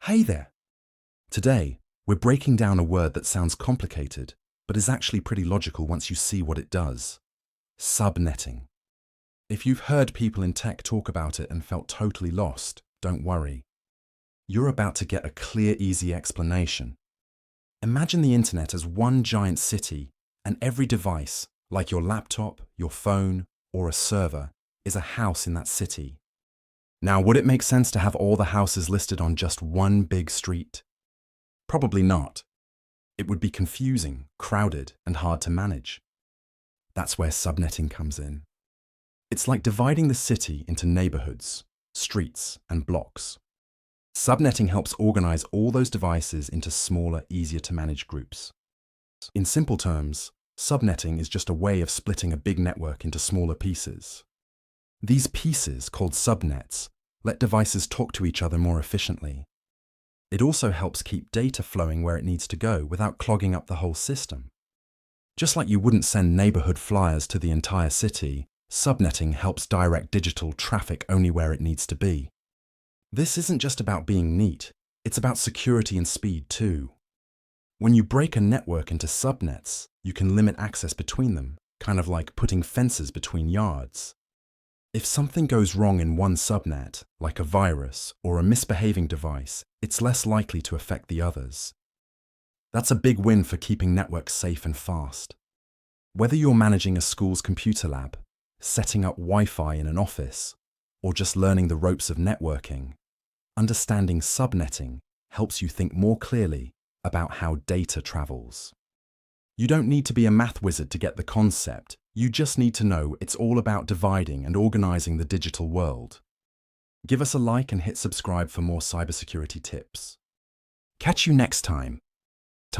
Hey there! Today, we're breaking down a word that sounds complicated, but is actually pretty logical once you see what it does. Subnetting. If you've heard people in tech talk about it and felt totally lost, don't worry. You're about to get a clear, easy explanation. Imagine the internet as one giant city, and every device, like your laptop, your phone, or a server, is a house in that city. Now, would it make sense to have all the houses listed on just one big street? Probably not. It would be confusing, crowded, and hard to manage. That's where subnetting comes in. It's like dividing the city into neighborhoods, streets, and blocks. Subnetting helps organize all those devices into smaller, easier to manage groups. In simple terms, subnetting is just a way of splitting a big network into smaller pieces. These pieces, called subnets, let devices talk to each other more efficiently. It also helps keep data flowing where it needs to go without clogging up the whole system. Just like you wouldn't send neighborhood flyers to the entire city, subnetting helps direct digital traffic only where it needs to be. This isn't just about being neat, it's about security and speed too. When you break a network into subnets, you can limit access between them, kind of like putting fences between yards. If something goes wrong in one subnet, like a virus or a misbehaving device, it's less likely to affect the others. That's a big win for keeping networks safe and fast. Whether you're managing a school's computer lab, setting up Wi-Fi in an office, or just learning the ropes of networking, understanding subnetting helps you think more clearly about how data travels. You don't need to be a math wizard to get the concept. You just need to know it's all about dividing and organizing the digital world. Give us a like and hit subscribe for more cybersecurity tips. Catch you next time.